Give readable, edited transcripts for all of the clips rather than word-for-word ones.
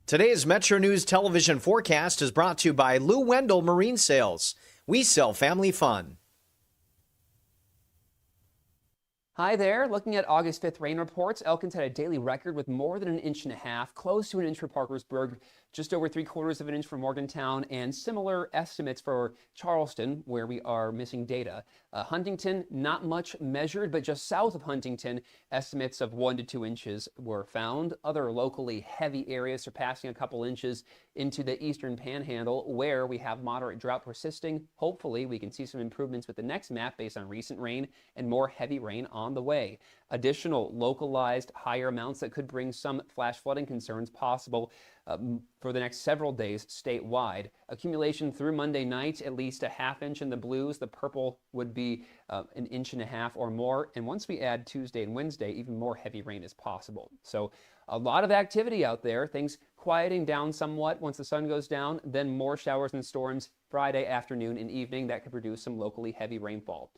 Today's MetroNews television forecast is brought to you by Lou Wendell Marine Sales. We sell family fun. Hi there. Looking at August 5th rain reports, Elkins had a daily record with more than 1.5 inches, close to 1 inch for Parkersburg, just over 3/4 of an inch for Morgantown, and similar estimates for Charleston, where we are missing data. Huntington, not much measured, but just south of Huntington, estimates of 1 to 2 inches were found. Other locally heavy areas surpassing a couple inches into the eastern panhandle, where we have moderate drought persisting. Hopefully, we can see some improvements with the next map based on recent rain and more heavy rain on the way. Additional localized higher amounts that could bring some flash flooding concerns possible for the next several days statewide. Accumulation through Monday night, at least a 1/2 inch in the blues. The purple would be 1.5 inches or more. And once we add Tuesday and Wednesday, even more heavy rain is possible. So a lot of activity out there. Things quieting down somewhat once the sun goes down, then more showers and storms Friday afternoon and evening that could produce some locally heavy rainfall.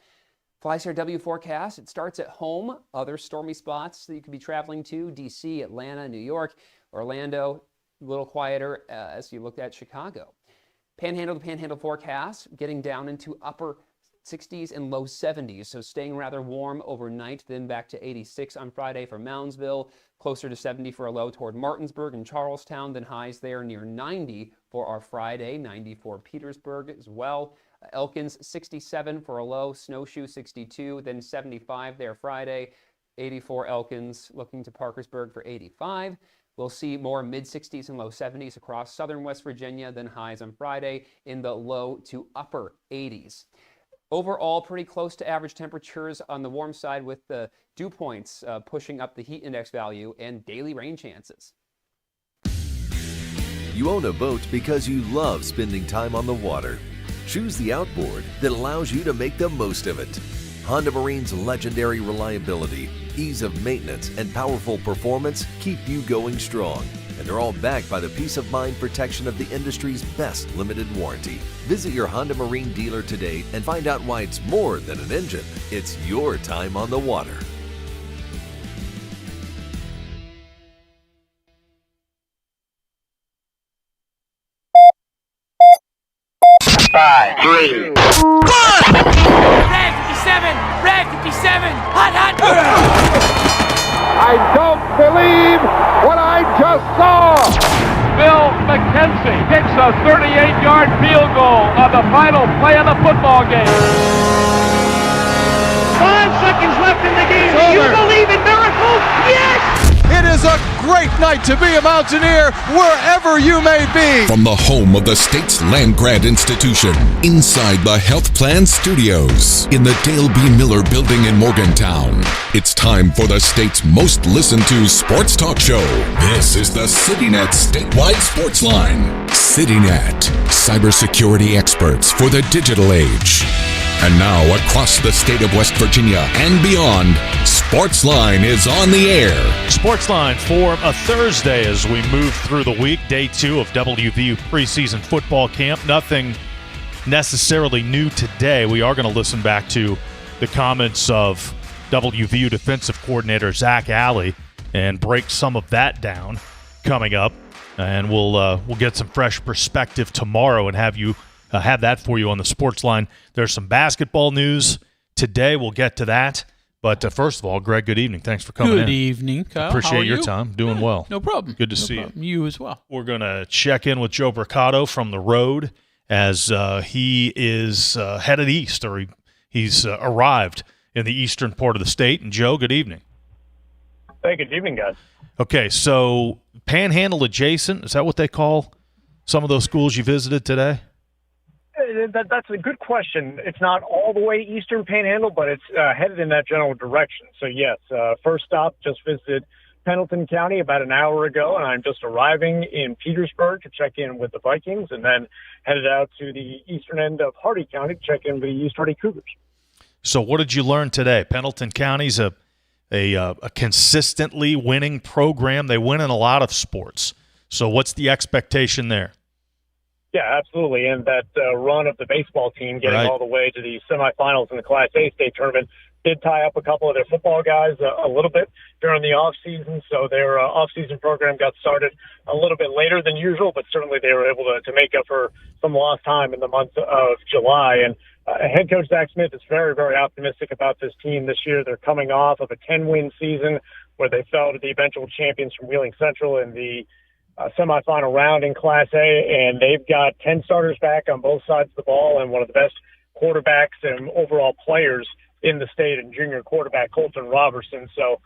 FlyCRW forecast, it starts at home. Other stormy spots that you could be traveling to, D.C., Atlanta, New York, Orlando, a little quieter as you looked at Chicago. Panhandle to panhandle forecast, getting down into upper 60s and low 70s, so staying rather warm overnight, then back to 86 on Friday for Moundsville, closer to 70 for a low toward Martinsburg and Charlestown, then highs there near 90 for our Friday, 90 for Petersburg as well. Elkins, 67 for a low, Snowshoe 62, then 75 there Friday, 84 Elkins, looking to Parkersburg for 85. We'll see more mid-60s and low 70s across southern West Virginia, then highs on Friday in the low to upper 80s. Overall, pretty close to average temperatures on the warm side, with the dew points pushing up the heat index value and daily rain chances. You own a boat because you love spending time on the water. Choose the outboard that allows you to make the most of it. Honda Marine's legendary reliability, ease of maintenance, and powerful performance keep you going strong. And they're all backed by the peace of mind protection of the industry's best limited warranty. Visit your Honda Marine dealer today and find out why it's more than an engine. It's your time on the water. Five, 3, 1. Red 57, red 57, hot, hot. I don't believe what I just saw. Bill McKenzie kicks a 38-yard field goal on the final play of the football game. 5 seconds left in the game. Do you believe in miracles? Yes! It is a great night to be a Mountaineer wherever you may be. From the home of the state's land-grant institution, inside the Health Plan Studios, in the Dale B. Miller Building in Morgantown, it's time for the state's most listened to sports talk show. This is the CityNet Statewide Sportsline. CityNet, cybersecurity experts for the digital age. And now, across the state of West Virginia and beyond, Sportsline is on the air. Sportsline for a Thursday as we move through the week. Day 2 of WVU preseason football camp. Nothing necessarily new today. We are going to listen back to the comments of WVU Defensive Coordinator Zac Alley and break some of that down coming up. And we'll get some fresh perspective tomorrow and have that for you on the Sportsline. There's some basketball news today. We'll get to that. But first of all, Greg, good evening. Thanks for coming in. Good evening, Kyle. Appreciate your time. Doing well. No problem. Good to see you. You as well. We're going to check in with Joe Brocato from the road as he is headed east, or he's arrived in the eastern part of the state. And Joe, good evening. Hey, good evening, guys. Okay, so Panhandle adjacent, is that what they call some of those schools you visited today? That's a good question. It's not all the way eastern Panhandle, but it's headed in that general direction. So, yes, first stop, just visited Pendleton County about an hour ago, and I'm just arriving in Petersburg to check in with the Vikings, and then headed out to the eastern end of Hardy County to check in with the East Hardy Cougars. So what did you learn today? Pendleton County's a consistently winning program. They win in a lot of sports. So what's the expectation there? Yeah, absolutely. And that run of the baseball team getting all the way to the semifinals in the Class A state tournament, did tie up a couple of their football guys a little bit during the off season, so their off season program got started a little bit later than usual, but certainly they were able to make up for some lost time in the month of July. And head coach Zach Smith is very, very optimistic about this team this year. They're coming off of a 10-win season where they fell to the eventual champions from Wheeling Central in the semifinal round in Class A, and they've got 10 starters back on both sides of the ball and one of the best quarterbacks and overall players in the state, and junior quarterback Colton Robertson. So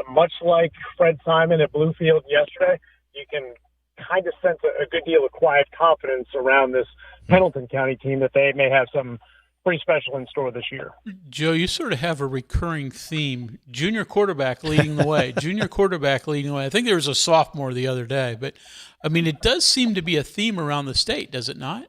much like Fred Simon at Bluefield yesterday, you can kind of sense a good deal of quiet confidence around this Pendleton County team that they may have some pretty special in store this year. Joe, you sort of have a recurring theme. Junior quarterback leading the way. Junior quarterback leading the way. I think there was a sophomore the other day, but, I mean, it does seem to be a theme around the state, does it not?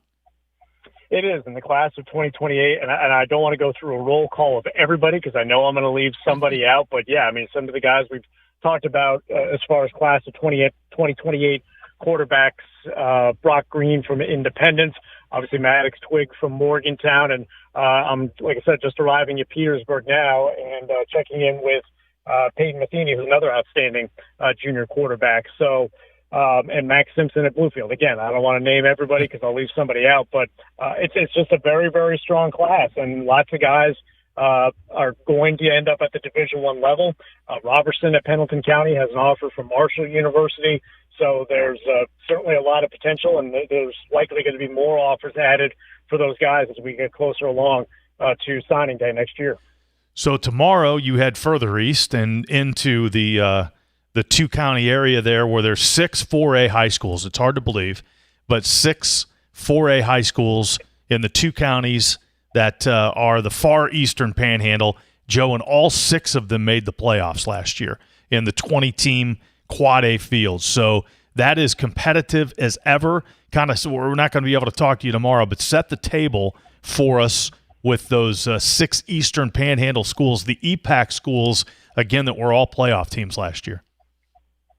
It is in the class of 2028, and I don't want to go through a roll call of everybody because I know I'm going to leave somebody out. But, yeah, I mean, some of the guys we've talked about as far as class of 2028 quarterbacks, Brock Green from Independence, obviously Maddox Twig from Morgantown, and I'm, like I said, just arriving at Petersburg now and checking in with Peyton Matheny, who's another outstanding junior quarterback. So, and Max Simpson at Bluefield. Again, I don't want to name everybody because I'll leave somebody out, but it's just a very, very strong class, and lots of guys are going to end up at the Division I level. Robertson at Pendleton County has an offer from Marshall University, so there's certainly a lot of potential, and there's likely going to be more offers added for those guys as we get closer along to signing day next year. So tomorrow you head further east and into the two-county area there where there's 6 4A high schools. It's hard to believe, but 6 4A high schools in the two counties that are the far eastern panhandle. Joe, and all 6 of them made the playoffs last year in the 20-team Quad A field. So that is competitive as ever. So we're not going to be able to talk to you tomorrow, but set the table for us with those 6 eastern panhandle schools, the EPAC schools, again, that were all playoff teams last year.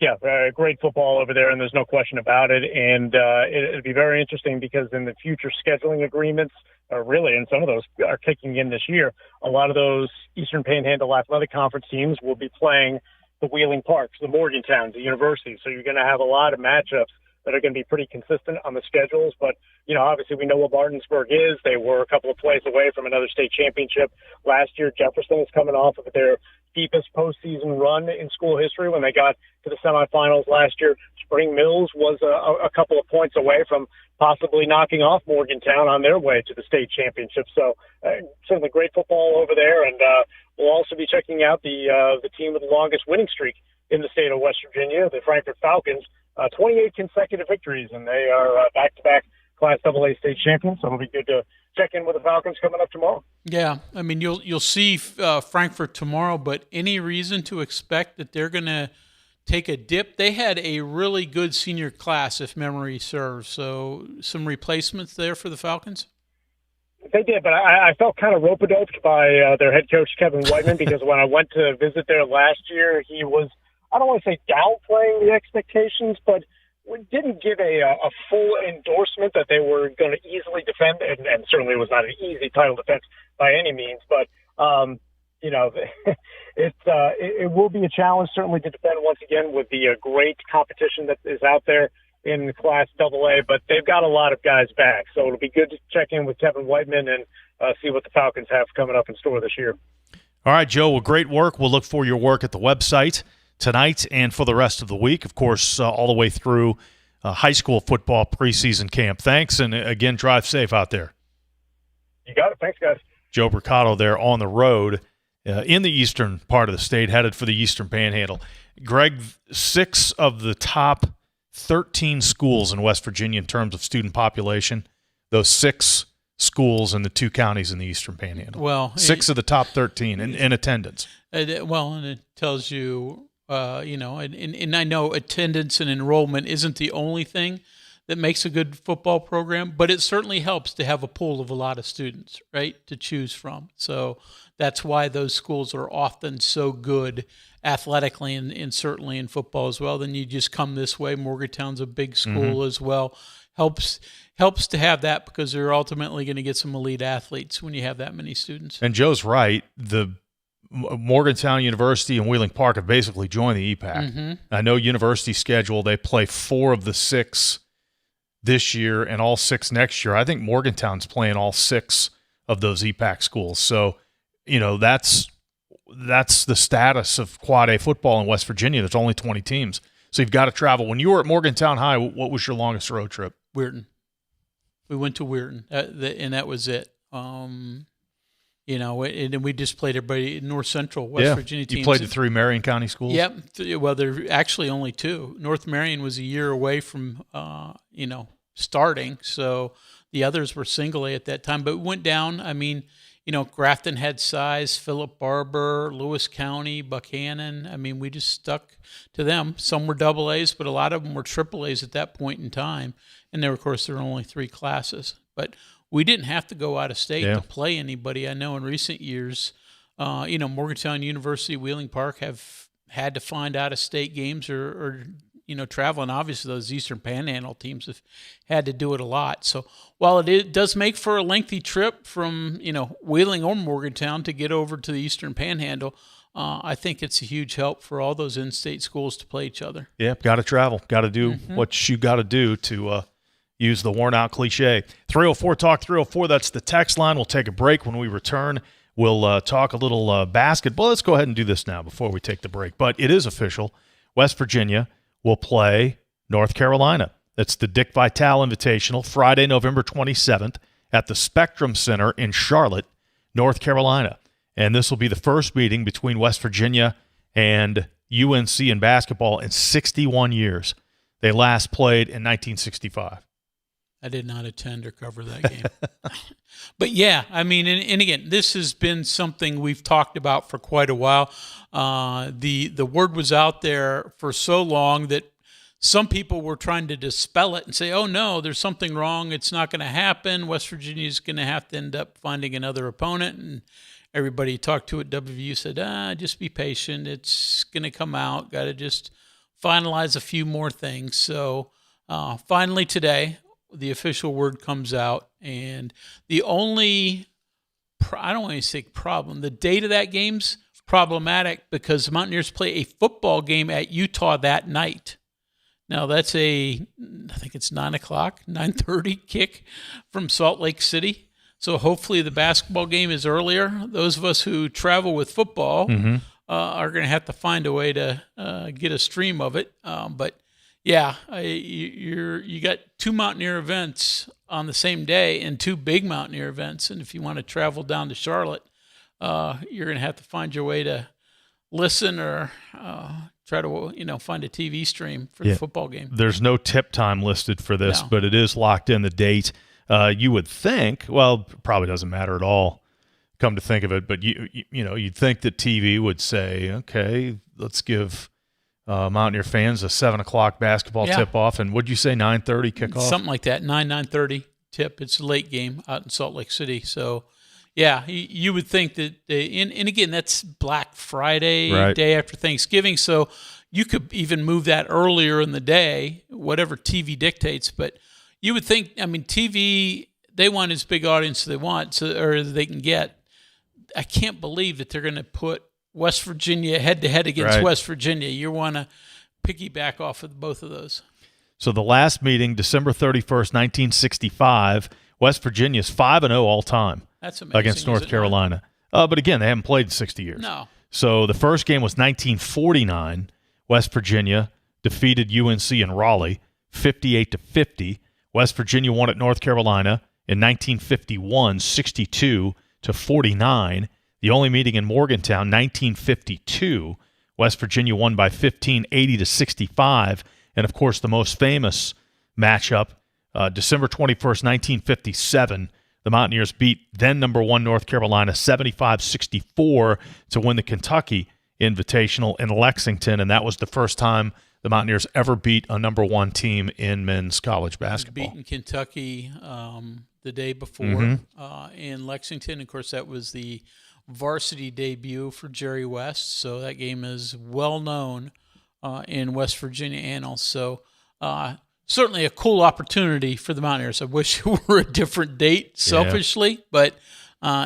Yeah, great football over there, and there's no question about it. And it'll be very interesting because in the future scheduling agreements, really, and some of those are kicking in this year, a lot of those Eastern Panhandle Athletic Conference teams will be playing the Wheeling Parks, the Morgantowns, the universities. So you're going to have a lot of matchups that are going to be pretty consistent on the schedules. But, you know, obviously we know what Martinsburg is. They were a couple of plays away from another state championship last year. Jefferson is coming off of their deepest postseason run in school history when they got to the semifinals last year. Spring Mills was a couple of points away from possibly knocking off Morgantown on their way to the state championship. So certainly great football over there. And we'll also be checking out the team with the longest winning streak in the state of West Virginia, the Frankfort Falcons, 28 consecutive victories, and they are back-to-back Class AA state champions. So it'll be good to check in with the Falcons coming up tomorrow. Yeah, I mean, you'll see Frankfort tomorrow, but any reason to expect that they're going to take a dip? They had a really good senior class, if memory serves. So some replacements there for the Falcons? They did, but I felt kind of rope-a-doped by their head coach, Kevin Whiteman, because when I went to visit there last year, he was, I don't want to say downplaying the expectations, but didn't give a full endorsement that they were going to easily defend, and certainly it was not an easy title defense by any means, but you know, it will be a challenge certainly to defend once again with the great competition that is out there in Class AA, but they've got a lot of guys back, so it'll be good to check in with Kevin Whiteman and see what the Falcons have coming up in store this year. All right, Joe, well, great work. We'll look for your work at the website tonight and for the rest of the week, of course, all the way through high school football preseason camp. Thanks, and again, drive safe out there. You got it. Thanks, guys. Joe Brocato there on the road in the eastern part of the state, headed for the Eastern Panhandle. Greg, 6 of the top 13 schools in West Virginia in terms of student population, those 6 schools in the 2 counties in the Eastern Panhandle. Well, 6 of the top 13 in attendance. Well, and it tells you, you know, and I know attendance and enrollment isn't the only thing that makes a good football program, but it certainly helps to have a pool of a lot of students, right, to choose from. So that's why those schools are often so good athletically and certainly in football as well. Then you just come this way. Morgantown's a big school as well. Helps to have that because they're ultimately going to get some elite athletes when you have that many students. And Joe's right. The Morgantown University and Wheeling Park have basically joined the EPAC. I know University's schedule, they play 4 of the 6 this year and all 6 next year. I think Morgantown's playing all 6 of those EPAC schools. So, that's the status of Quad A football in West Virginia. There's only 20 teams. So you've got to travel. When you were at Morgantown High, what was your longest road trip? Weirton. We went to Weirton, and that was it. And then we just played everybody North Central, West Virginia teams. You played the 3 Marion County schools? Yep. Well, there are actually only 2. North Marion was a year away from, starting. So the others were single A at that time. But we went down. I mean, Grafton had size, Philip Barber, Lewis County, Buchanan. I mean, we just stuck to them. Some were double A's, but a lot of them were triple A's at that point in time. And there, of course, there were only 3 classes. But we didn't have to go out of state to play anybody. I know in recent years, Morgantown University, Wheeling Park have had to find out-of-state games or travel. And obviously those Eastern Panhandle teams have had to do it a lot. So while it does make for a lengthy trip from, Wheeling or Morgantown to get over to the Eastern Panhandle, I think it's a huge help for all those in-state schools to play each other. Yeah, got to travel. Got to do what you got to do to use the worn-out cliche. 304 Talk 304, that's the text line. We'll take a break. When we return, we'll talk a little basketball. Let's go ahead and do this now before we take the break. But it is official. West Virginia will play North Carolina. It's the Dick Vitale Invitational, Friday, November 27th at the Spectrum Center in Charlotte, North Carolina. And this will be the first meeting between West Virginia and UNC in basketball in 61 years. They last played in 1965. I did not attend or cover that game. But, yeah, I mean, and again, this has been something we've talked about for quite a while. The word was out there for so long that some people were trying to dispel it and say, oh, no, there's something wrong. It's not going to happen. West Virginia is going to have to end up finding another opponent. And everybody talked to at WVU said, just be patient. It's going to come out. Got to just finalize a few more things. So finally today, the official word comes out, and the only, I don't want to say problem, the date of that game's problematic because the Mountaineers play a football game at Utah that night. Now, that's I think it's 9 o'clock, 9:30 kick from Salt Lake City. So hopefully the basketball game is earlier. Those of us who travel with football are going to have to find a way to get a stream of it. But yeah, you got 2 Mountaineer events on the same day and 2 big Mountaineer events. And if you want to travel down to Charlotte, you're going to have to find your way to listen or try to find a TV stream for the football game. There's no tip time listed for this, but it is locked in the date. You would think, well, probably doesn't matter at all, come to think of it, but you'd think that TV would say, okay, let's give Mountaineer fans a 7 o'clock basketball tip-off, and what'd you say, 9:30 kickoff? Something like that, 9:30 tip. It's a late game out in Salt Lake City. So, yeah, you would think that and again, that's Black Friday, day after Thanksgiving, so you could even move that earlier in the day, whatever TV dictates. But you would think, I mean, TV, they want as big audience as they want, or they can get. I can't believe that they're going to put West Virginia head-to-head against West Virginia. You want to piggyback off of both of those. So the last meeting, December 31st, 1965, West Virginia's 5-0 all-time. That's amazing. Against North Carolina. But again, they haven't played in 60 years. No. So the first game was 1949. West Virginia defeated UNC in Raleigh, 58-50. West Virginia won at North Carolina in 1951, 62-49. The only meeting in Morgantown, 1952. West Virginia won by 15, 80-65. And, of course, the most famous matchup, December 21st, 1957. The Mountaineers beat then number 1 North Carolina 75-64 to win the Kentucky Invitational in Lexington. And that was the first time the Mountaineers ever beat a number 1 team in men's college basketball. Beaten Kentucky the day before in Lexington. Of course, that was the varsity debut for Jerry West, so that game is well known in West Virginia annals. So certainly a cool opportunity for the Mountaineers. I wish it were a different date, selfishly, but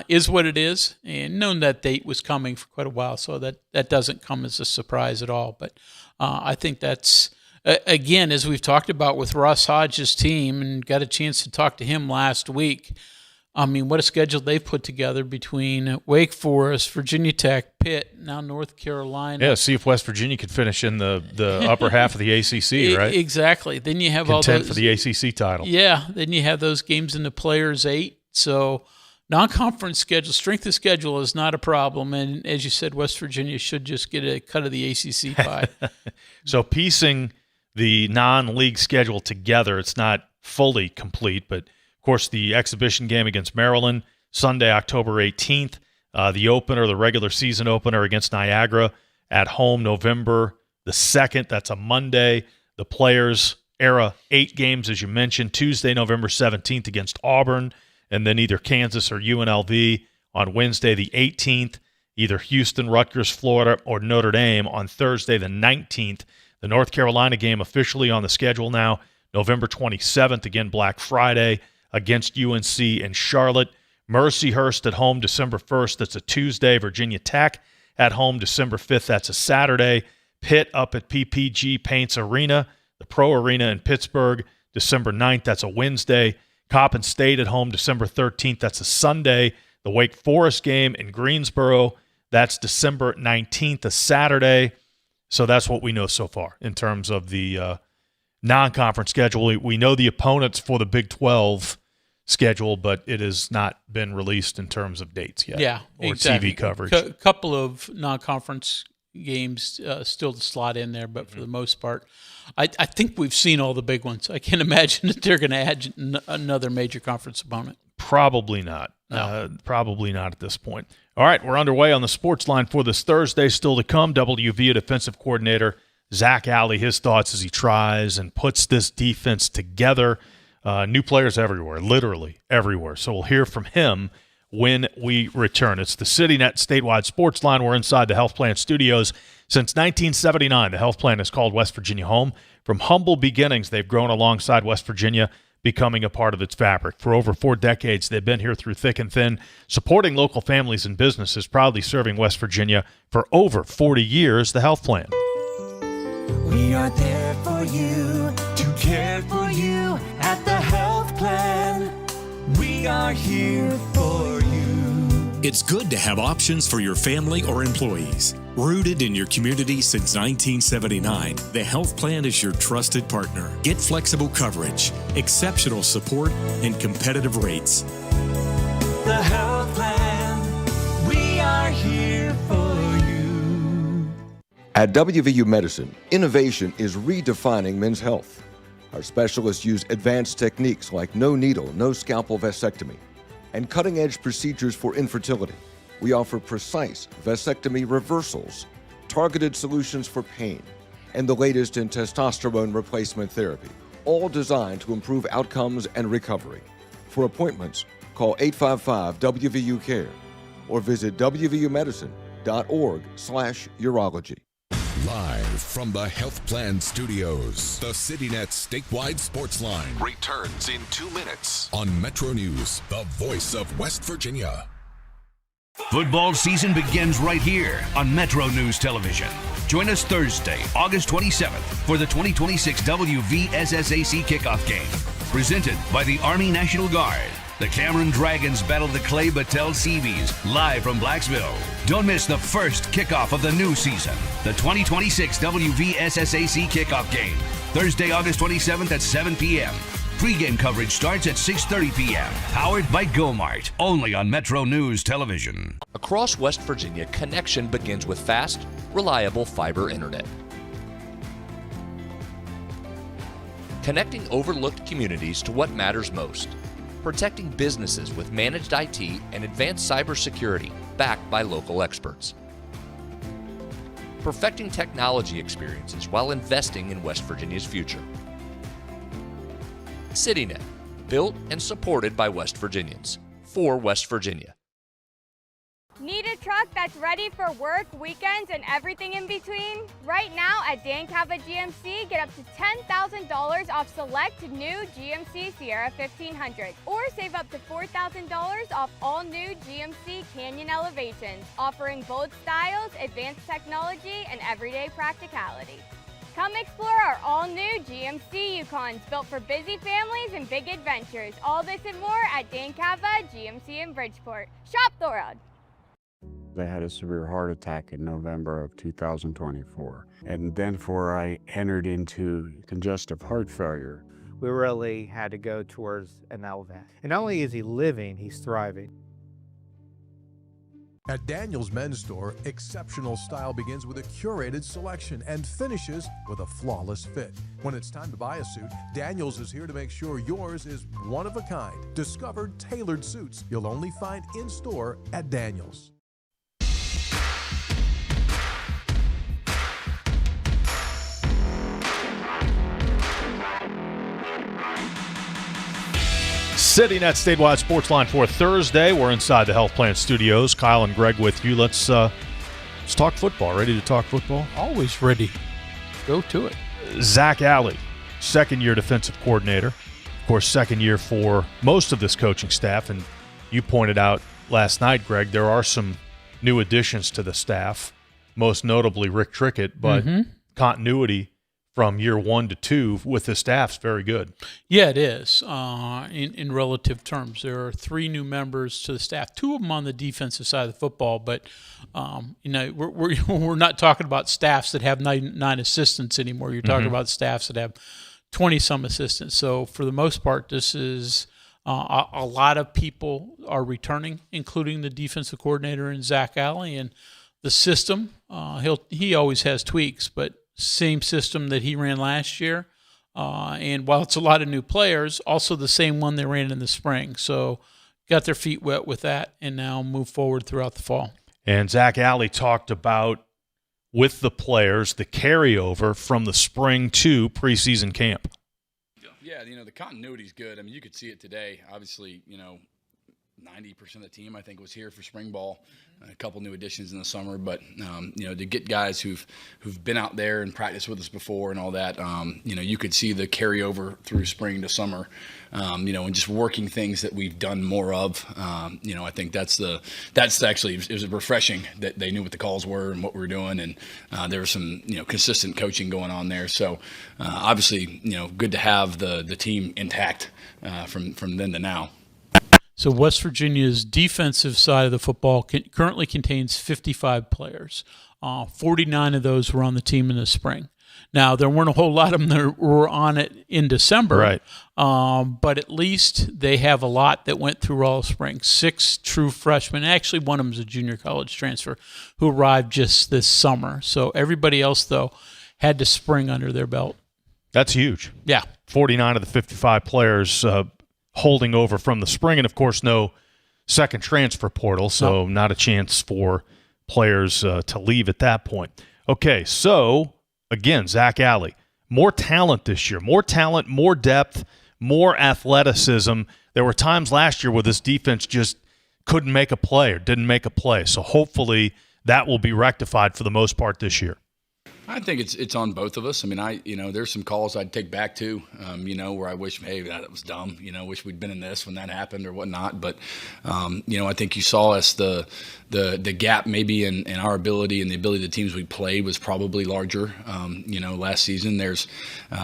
is what it is, and known that date was coming for quite a while, so that doesn't come as a surprise at all. But I think that's, again, as we've talked about with Russ Hodges' team, and got a chance to talk to him last week, I mean, what a schedule they've put together between Wake Forest, Virginia Tech, Pitt, now North Carolina. Yeah, see if West Virginia could finish in the upper half of the ACC, right? Exactly. Then you have Contend all those for the ACC title. Yeah, then you have those games in the Players 8. So non-conference schedule, strength of schedule is not a problem. And as you said, West Virginia should just get a cut of the ACC pie. So piecing the non-league schedule together, it's not fully complete, but of course, the exhibition game against Maryland, Sunday, October 18th. The opener, the regular season opener against Niagara at home, November the 2nd. That's a Monday. The Players era 8 games, as you mentioned, Tuesday, November 17th against Auburn, and then either Kansas or UNLV on Wednesday the 18th, either Houston, Rutgers, Florida, or Notre Dame on Thursday the 19th. The North Carolina game officially on the schedule now, November 27th, again Black Friday, against UNC and Charlotte. Mercyhurst at home December 1st. That's a Tuesday. Virginia Tech at home December 5th. That's a Saturday. Pitt up at PPG Paints Arena, the Pro Arena in Pittsburgh, December 9th. That's a Wednesday. Coppin State at home December 13th. That's a Sunday. The Wake Forest game in Greensboro, that's December 19th, a Saturday. So that's what we know so far in terms of the non-conference schedule. We know the opponents for the Big 12 schedule, but it has not been released in terms of dates yet. Yeah, or exactly. TV coverage. A couple of non-conference games still to slot in there, but for the most part, I think we've seen all the big ones. I can't imagine that they're going to add another major conference opponent. Probably not. No. Probably not at this point. All right, we're underway on the Sportsline for this Thursday. Still to come, WVU Defensive Coordinator Zac Alley, his thoughts as he tries and puts this defense together. New players everywhere, literally everywhere. So we'll hear from him when we return. It's the CityNet statewide sports line. We're inside the Health Plan studios. Since 1979, the Health Plan has called West Virginia home. From humble beginnings, they've grown alongside West Virginia, becoming a part of its fabric. For over 4 decades, they've been here through thick and thin, supporting local families and businesses, proudly serving West Virginia for over 40 years. The Health Plan. We are there for you, to care for you at the Health Plan. We are here for you. It's good to have options for your family or employees. Rooted in your community since 1979, the Health Plan is your trusted partner. Get flexible coverage, exceptional support, and competitive rates. The Health Plan, we are here for you. At WVU Medicine, innovation is redefining men's health. Our specialists use advanced techniques like no needle, no scalpel vasectomy, and cutting-edge procedures for infertility. We offer precise vasectomy reversals, targeted solutions for pain, and the latest in testosterone replacement therapy, all designed to improve outcomes and recovery. For appointments, call 855-WVU-CARE or visit wvumedicine.org/urology. Live from the Health Plan Studios, the CityNet statewide sports line returns in 2 minutes on MetroNews, the voice of West Virginia. Football season begins right here on MetroNews Television. Join us Thursday, August 27th for the 2026 WVSSAC kickoff game. Presented by the Army National Guard. The Cameron Dragons battle the Clay Battelle Seabees live from Blacksville. Don't miss the first kickoff of the new season, the 2026 WVSSAC kickoff game, Thursday, August 27th at 7 p.m. Pre-game coverage starts at 6:30 p.m. Powered by GoMart, only on Metro News Television. Across West Virginia, connection begins with fast, reliable fiber internet. Connecting overlooked communities to what matters most. Protecting businesses with managed IT and advanced cybersecurity backed by local experts. Perfecting technology experiences while investing in West Virginia's future. CityNet, built and supported by West Virginians, for West Virginia. Need a truck that's ready for work, weekends, and everything in between? Right now at Dan Cava GMC, get up to $10,000 off select new GMC Sierra 1500, or save up to $4,000 off all new GMC Canyon Elevations, offering bold styles, advanced technology, and everyday practicality. Come explore our all-new GMC Yukons, built for busy families and big adventures. All this and more at Dan Cava GMC in Bridgeport. Shop the world. I had a severe heart attack in November of 2024. And then I entered into congestive heart failure. We really had to go towards an LVAD. And not only is he living, he's thriving. At Daniel's Men's Store, exceptional style begins with a curated selection and finishes with a flawless fit. When it's time to buy a suit, Daniel's is here to make sure yours is one of a kind. Discovered tailored suits you'll only find in store at Daniel's. Sitting at Statewide Sportsline for Thursday, we're inside the Health Plan Studios. Kyle and Greg with you. Let's talk football. Ready to talk football? Always ready. Go to it. Zac Alley, second-year defensive coordinator. Of course, second year for most of this coaching staff. And you pointed out last night, Greg, there are some new additions to the staff, most notably Rick Trickett, but continuity from year 1 to 2 with the staff's very good. Yeah, it is. In relative terms, there are 3 new members to the staff. 2 of them on the defensive side of the football, but we're not talking about staffs that have 9 assistants anymore. You're talking about staffs that have 20-some assistants. So for the most part, this is a lot of people are returning, including the defensive coordinator in Zac Alley, and the system. He always has tweaks, but same system that he ran last year. And while it's a lot of new players, also the same one they ran in the spring. So got their feet wet with that and now move forward throughout the fall. And Zac Alley talked about, with the players, the carryover from the spring to preseason camp. Yeah, the continuity is good. I mean, you could see it today. Obviously, 90% of the team, I think, was here for spring ball. A couple new additions in the summer, but to get guys who've been out there and practiced with us before and all that, you could see the carryover through spring to summer, and just working things that we've done more of. I think that's actually, it was refreshing that they knew what the calls were and what we were doing, and there was some consistent coaching going on there. So obviously, good to have the team intact from then to now. So West Virginia's defensive side of the football currently contains 55 players. 49 of those were on the team in the spring. Now, there weren't a whole lot of them that were on it in December, right? But at least they have a lot that went through all spring. 6 true freshmen. Actually, one of them is a junior college transfer who arrived just this summer. So everybody else, though, had the spring under their belt. That's huge. Yeah. 49 of the 55 players holding over from the spring, and of course no second transfer portal, so not a chance for players to leave at that point. Okay, so again, Zac Alley, more talent this year, more talent, more depth, more athleticism. There were times last year where this defense just couldn't make a play or didn't make a play, so hopefully that will be rectified for the most part this year. I think it's on both of us. I mean, there's some calls I'd take back to, where I wish, hey, that was dumb. Wish we'd been in this when that happened or whatnot. But, I think you saw us the gap maybe in our ability and the ability of the teams we played was probably larger. Last season there's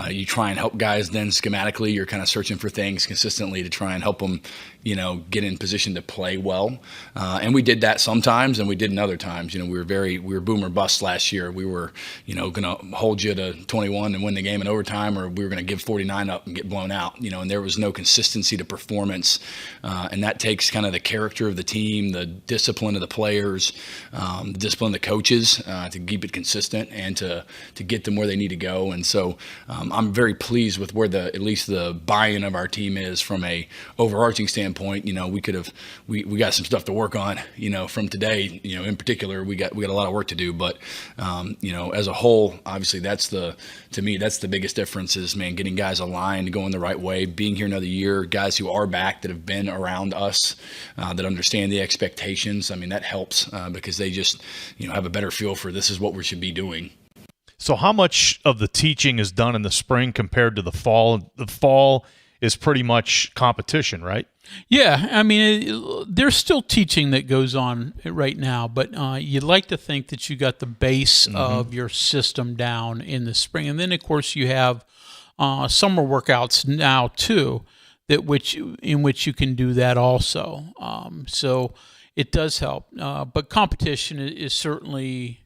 you try and help guys then schematically. You're kind of searching for things consistently to try and help them, get in position to play well. And we did that sometimes and we didn't other times. We were boom or bust last year. We were, going to hold you to 21 and win the game in overtime, or we were going to give 49 up and get blown out, and there was no consistency to performance. And that takes kind of the character of the team, the discipline of the players, the discipline of the coaches to keep it consistent and to get them where they need to go. And so I'm very pleased with where at least the buy-in of our team is from a overarching standpoint. We got some stuff to work on, from today, in particular, we got a lot of work to do, but, as a whole, obviously to me, that's the biggest difference is, man, getting guys aligned, going the right way, being here another year, guys who are back that have been around us, that understand the expectations. I mean, that helps because they just, have a better feel for this is what we should be doing. So how much of the teaching is done in the spring compared to the fall? The fall is pretty much competition, right? Yeah, I mean, there's still teaching that goes on right now, but you'd like to think that you got the base of your system down in the spring. And then, of course, you have summer workouts now, too, in which you can do that also. So it does help. But competition is certainly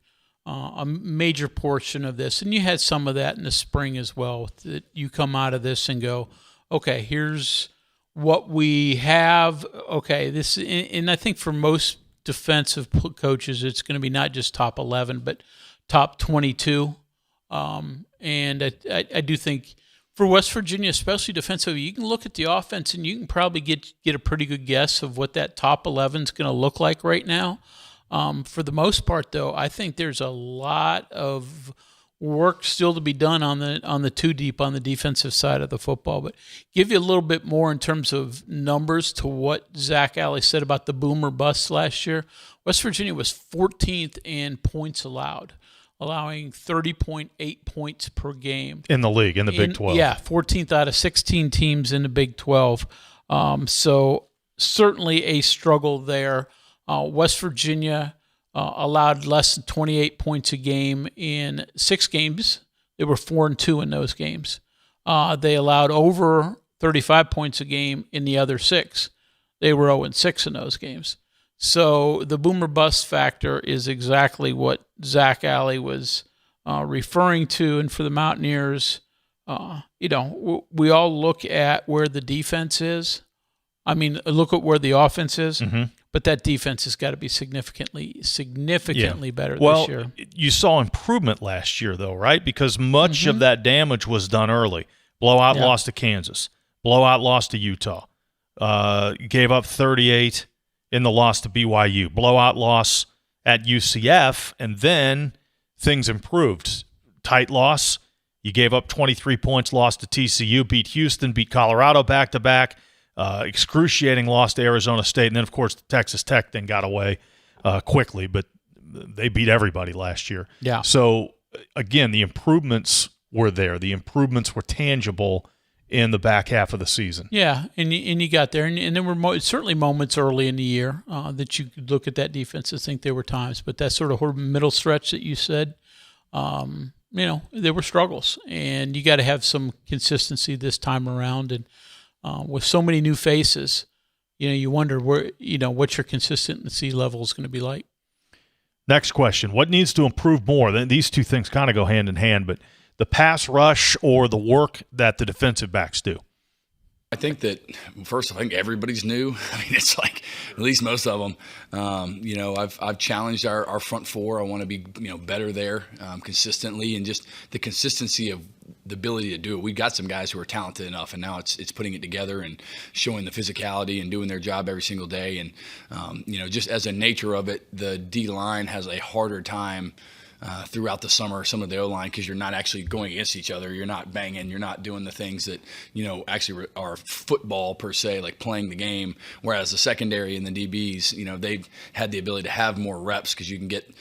a major portion of this. And you had some of that in the spring as well, that you come out of this and go, okay, here's what we have. Okay, this, and I think for most defensive coaches, it's going to be not just top 11, but top 22. And I do think for West Virginia, especially defensively, you can look at the offense and you can probably get a pretty good guess of what that top 11 is going to look like right now. For the most part, though, I think there's a lot of work still to be done on the two deep on the defensive side of the football. But give you a little bit more in terms of numbers to what Zac Alley said about the boom or bust last year. West Virginia was 14th in points allowed, allowing 30.8 points per game. In the league, in the Big 12. Yeah, 14th out of 16 teams in the Big 12. So certainly a struggle there. West Virginia allowed less than 28 points a game in 6 games. They were 4-2 in those games. They allowed over 35 points a game in the other 6. They were 0-6 in those games. So the boomer bust factor is exactly what Zac Alley was referring to. And for the Mountaineers, we all look at where the defense is. I mean, look at where the offense is. But that defense has got to be significantly better this year. Well, you saw improvement last year, though, right? Because much of that damage was done early. Blowout loss to Kansas. Blowout loss to Utah. Gave up 38 in the loss to BYU. Blowout loss at UCF, and then things improved. Tight loss. You gave up 23 points, lost to TCU, beat Houston, beat Colorado back-to-back. Excruciating loss to Arizona State, and then, of course, Texas Tech then got away quickly, but they beat everybody last year. Yeah. So, again, the improvements were there. The improvements were tangible in the back half of the season. Yeah, and you got there, and there were certainly moments early in the year that you could look at that defense and think there were times, but that sort of middle stretch that you said, there were struggles, and you got to have some consistency this time around, and with so many new faces, you wonder where, what your consistency level is going to be like. Next question. What needs to improve more? These two things kind of go hand in hand, but the pass rush or the work that the defensive backs do? I think that, first, I think everybody's new. I mean, it's like at least most of them. I've challenged our front four. I want to be better there consistently, and just the consistency of the ability to do it. We've got some guys who are talented enough, and now it's putting it together and showing the physicality and doing their job every single day. And just as a nature of it, the D line has a harder time throughout the summer, some of the O-line, because you're not actually going against each other. You're not banging. You're not doing the things that, actually are football per se, like playing the game. Whereas the secondary and the DBs, they've had the ability to have more reps because you can get,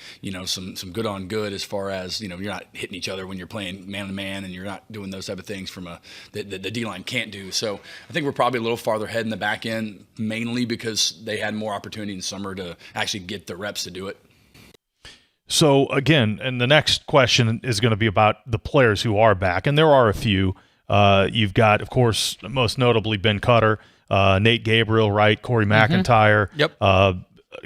some good on good as far as, you're not hitting each other when you're playing man-to-man, and you're not doing those type of things from the D-line can't do. So I think we're probably a little farther ahead in the back end, mainly because they had more opportunity in summer to actually get the reps to do it. So, again, and the next question is going to be about the players who are back, and there are a few. You've got, of course, most notably Ben Cutter, Nate Gabriel, right, Corey McIntyre,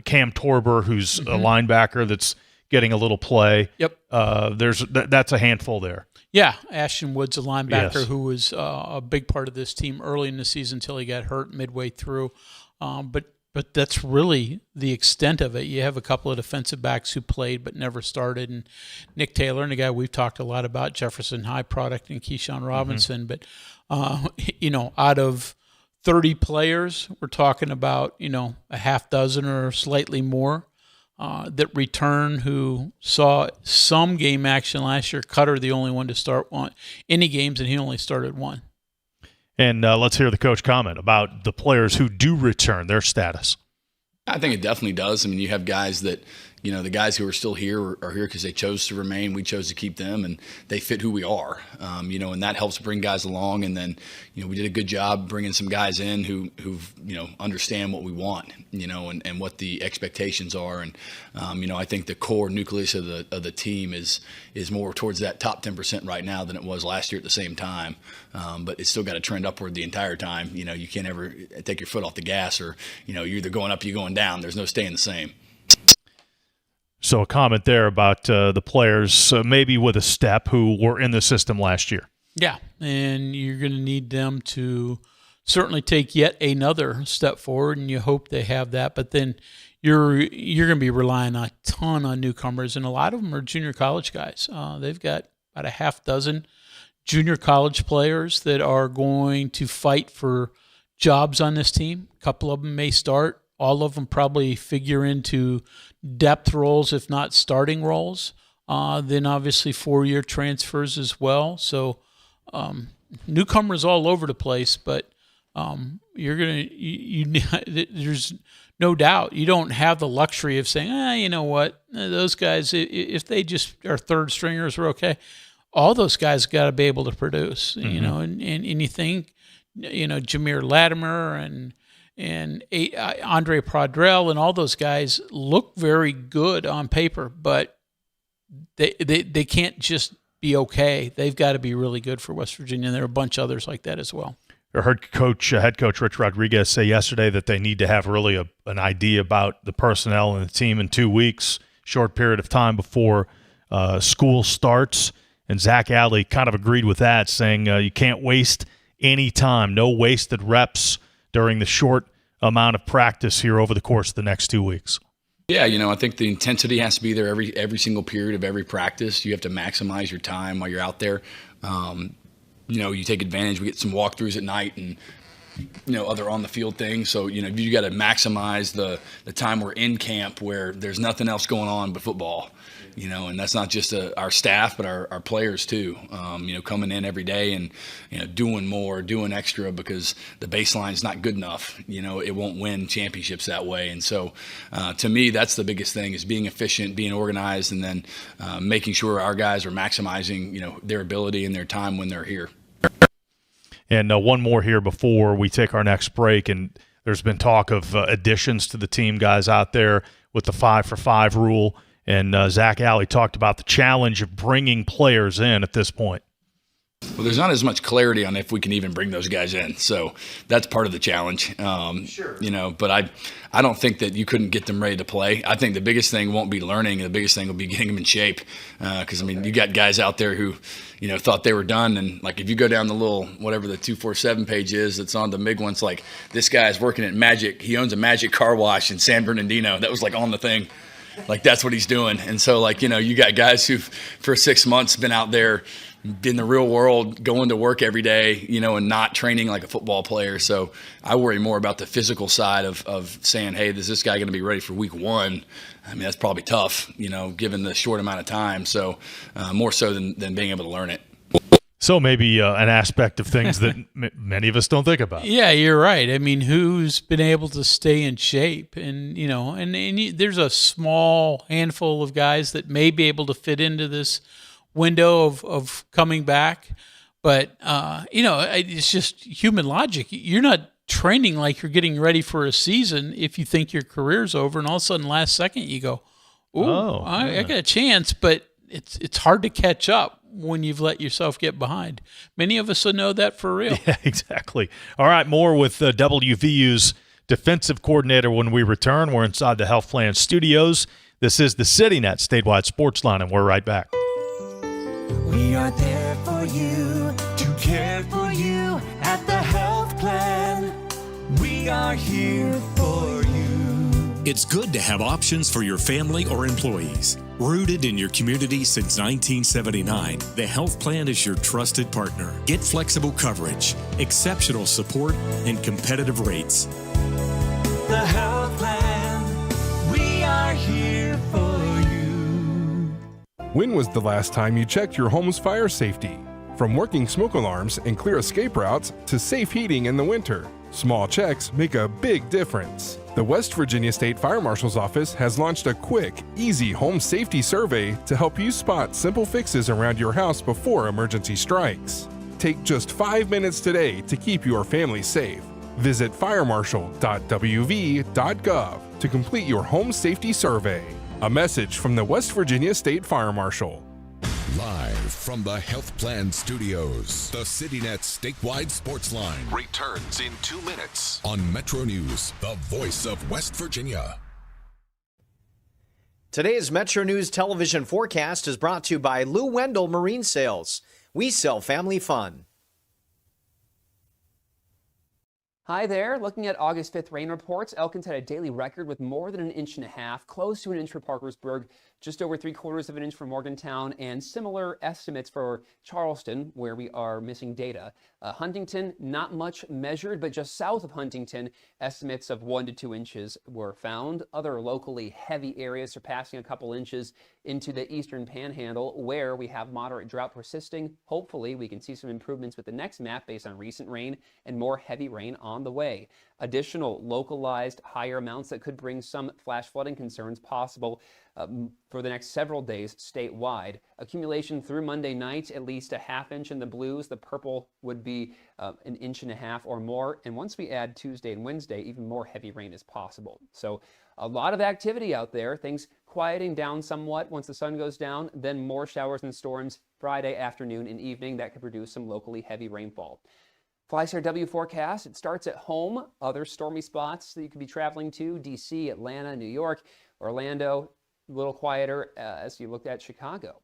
Cam Torber, who's a linebacker that's getting a little play. That's a handful there. Yeah, Ashton Wood's a linebacker who was a big part of this team early in the season until he got hurt midway through. But that's really the extent of it. You have a couple of defensive backs who played but never started, and Nick Taylor, and a guy we've talked a lot about, Jefferson High product, and Keyshawn Robinson. But, out of 30 players, we're talking about, a half dozen or slightly more that return who saw some game action last year. Cutter, the only one to start any games, and he only started one. And let's hear the coach comment about the players who do return, their status. I think it definitely does. I mean, you have guys that, the guys who are still here are here because they chose to remain. We chose to keep them, and they fit who we are, and that helps bring guys along. And then, we did a good job bringing some guys in who understand what we want, and what the expectations are. And, I think the core nucleus of the team is more towards that top 10% right now than it was last year at the same time. But it's still got to trend upward the entire time. You can't ever take your foot off the gas, or, you're either going up or you're going down. There's no staying the same. So a comment there about the players maybe with a step who were in the system last year. Yeah, and you're going to need them to certainly take yet another step forward, and you hope they have that. But then you're going to be relying a ton on newcomers, and a lot of them are junior college guys. They've got about a half dozen junior college players that are going to fight for jobs on this team. A couple of them may start. All of them probably figure into depth roles, if not starting roles. Then obviously 4-year transfers as well. So newcomers all over the place, but there's no doubt you don't have the luxury of saying, you know what, those guys, if they just are third stringers, are okay. All those guys got to be able to produce, and you think, Jameer Latimer and Andre Prodrell and all those guys look very good on paper, but they can't just be okay. They've got to be really good for West Virginia, and there are a bunch of others like that as well. I heard head coach Rich Rodriguez say yesterday that they need to have really an idea about the personnel and the team in 2 weeks, short period of time before school starts. And Zac Alley kind of agreed with that, saying you can't waste any time, no wasted reps during the short amount of practice here over the course of the next 2 weeks. Yeah, I think the intensity has to be there every single period of every practice. You have to maximize your time while you're out there. You take advantage. We get some walkthroughs at night and, other on the field things. So, you got to maximize the time we're in camp where there's nothing else going on but football. And that's not just our staff, but our players too, coming in every day and, doing more, doing extra because the baseline is not good enough. It won't win championships that way. And so to me, that's the biggest thing is being efficient, being organized, and then making sure our guys are maximizing, their ability and their time when they're here. And one more here before we take our next break. And there's been talk of additions to the team, guys out there with the 5-for-5 rule. And Zac Alley talked about the challenge of bringing players in at this point. Well, there's not as much clarity on if we can even bring those guys in. So that's part of the challenge. Sure. But I don't think that you couldn't get them ready to play. I think the biggest thing won't be learning. The biggest thing will be getting them in shape. Because, you got guys out there who, thought they were done. And, if you go down the little, whatever the 247 page is that's on the MIG ones, this guy's working at Magic. He owns a Magic car wash in San Bernardino. That was, on the thing. That's what he's doing. And so, you got guys who've, for 6 months, been out there in the real world, going to work every day, and not training like a football player. So I worry more about the physical side of saying, hey, is this guy going to be ready for week 1? That's probably tough, given the short amount of time. So more so than being able to learn it. So maybe an aspect of things that many of us don't think about. Yeah, you're right. Who's been able to stay in shape? And, there's a small handful of guys that may be able to fit into this window of coming back. But, it's just human logic. You're not training like you're getting ready for a season if you think your career's over, and all of a sudden last second you go, I got a chance, but it's hard to catch up when you've let yourself get behind. Many of us will know that for real. Yeah, exactly. All right, more with WVU's defensive coordinator when we return. We're inside the Health Plan Studios. This is the CityNet Statewide Sportsline, and we're right back. We are there for you, to care for you at the Health Plan. We are here for you. It's good to have options for your family or employees. Rooted in your community since 1979, the Health Plan is your trusted partner. Get flexible coverage, exceptional support, and competitive rates. The Health Plan, we are here When was the last time you checked your home's fire safety? From working smoke alarms and clear escape routes to safe heating in the winter, small checks make a big difference. The West Virginia State Fire Marshal's Office has launched a quick, easy home safety survey to help you spot simple fixes around your house before emergency strikes. Take just 5 minutes today to keep your family safe. Visit firemarshal.wv.gov to complete your home safety survey. A message from the West Virginia State Fire Marshal. Live from the Health Plan Studios, the CityNet statewide Sportsline returns in 2 minutes on MetroNews, the voice of West Virginia. Today's Metro News television forecast is brought to you by Lou Wendell Marine Sales. We sell family fun. Hi there. Looking at August 5th rain reports, Elkins had a daily record with more than 1.5 inches, close to 1 inch for Parkersburg, just over 3/4 of an inch for Morgantown, and similar estimates for Charleston, where we are missing data. Huntington, not much measured, but just south of Huntington, estimates of 1 to 2 inches were found. Other locally heavy areas surpassing a couple inches into the eastern panhandle, where we have moderate drought persisting. Hopefully, we can see some improvements with the next map based on recent rain and more heavy rain on the way. Additional localized higher amounts that could bring some flash flooding concerns possible for the next several days statewide. Accumulation through Monday night, at least 1/2 inch in the blues. The purple would be 1.5 inches or more. And once we add Tuesday and Wednesday, even more heavy rain is possible. So a lot of activity out there. Things quieting down somewhat once the sun goes down. Then more showers and storms Friday afternoon and evening that could produce some locally heavy rainfall. FlyStarW forecast, it starts at home. Other stormy spots that you could be traveling to, D.C., Atlanta, New York, Orlando, a little quieter as you looked at Chicago.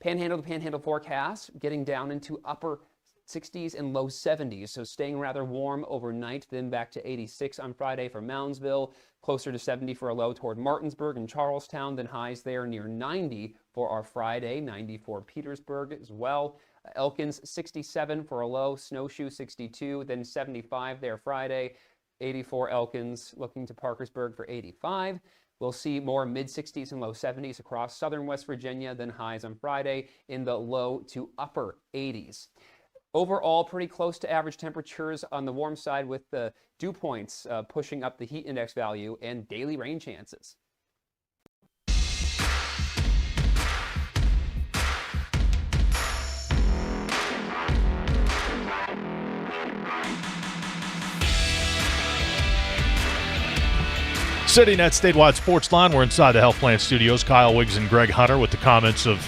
Panhandle to panhandle forecast, getting down into upper 60s and low 70s, so staying rather warm overnight, then back to 86 on Friday for Moundsville, closer to 70 for a low toward Martinsburg and Charlestown, then highs there near 90 for our Friday, 90 for Petersburg as well. Elkins 67 for a low, Snowshoe 62, then 75 there Friday, 84 Elkins, looking to Parkersburg for 85. We'll see more mid-60s and low 70s across southern West Virginia, then highs on Friday in the low to upper 80s. Overall, pretty close to average temperatures on the warm side, with the dew points pushing up the heat index value and daily rain chances. CityNet statewide Sportsline. We're inside the Health Plan Studios. Kyle Wiggs and Greg Hunter with the comments of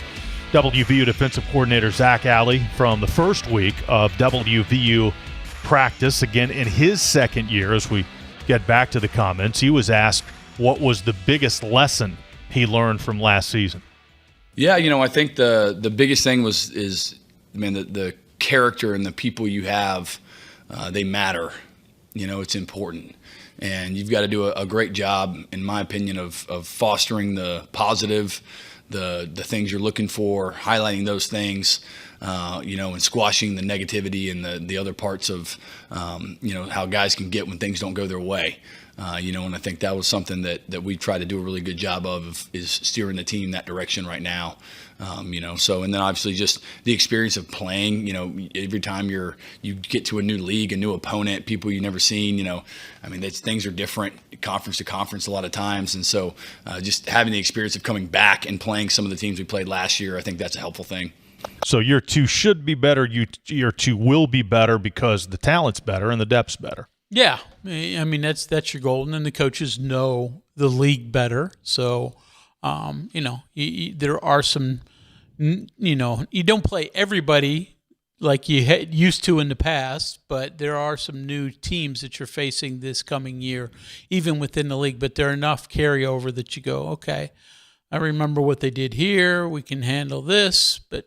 WVU Defensive Coordinator Zac Alley from the first week of WVU practice. Again, in his second year, as we get back to the comments, he was asked what was the biggest lesson he learned from last season. Yeah, I think the biggest thing the character and the people you have, they matter. It's important. And you've got to do a great job, in my opinion, of fostering the positive, the things you're looking for, highlighting those things, and squashing the negativity and the other parts of, how guys can get when things don't go their way. And I think that was something that we try to do a really good job of is steering the team that direction right now. And then obviously just the experience of playing, every time you get to a new league, a new opponent, people you've never seen, things are different conference to conference a lot of times. And so just having the experience of coming back and playing some of the teams we played last year, I think that's a helpful thing. So year two should be better. Year two will be better because the talent's better and the depth's better. Yeah, that's your goal, and then the coaches know the league better. So, there are some, you don't play everybody like you used to in the past, but there are some new teams that you're facing this coming year, even within the league. But there are enough carryover that you go, okay, I remember what they did here. We can handle this, but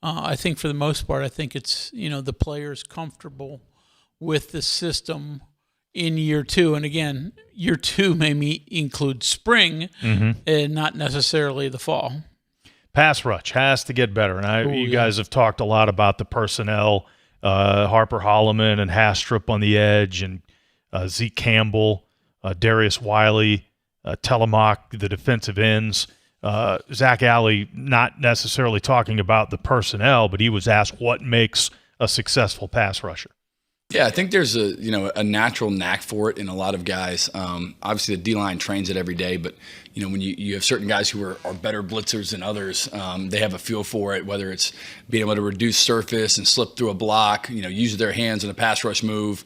I think for the most part, I think it's the players comfortable with the system in year two. And again, year two may include spring and not necessarily the fall. Pass rush has to get better. And you guys have talked a lot about the personnel, Harper Holloman and Hastrup on the edge, and Zeke Campbell, Darius Wiley, Telemock, the defensive ends. Zac Alley not necessarily talking about the personnel, but he was asked what makes a successful pass rusher. Yeah, I think there's a natural knack for it in a lot of guys. Obviously, the D-line trains it every day, but when you have certain guys who are better blitzers than others, they have a feel for it, whether it's being able to reduce surface and slip through a block, use their hands in a pass rush move,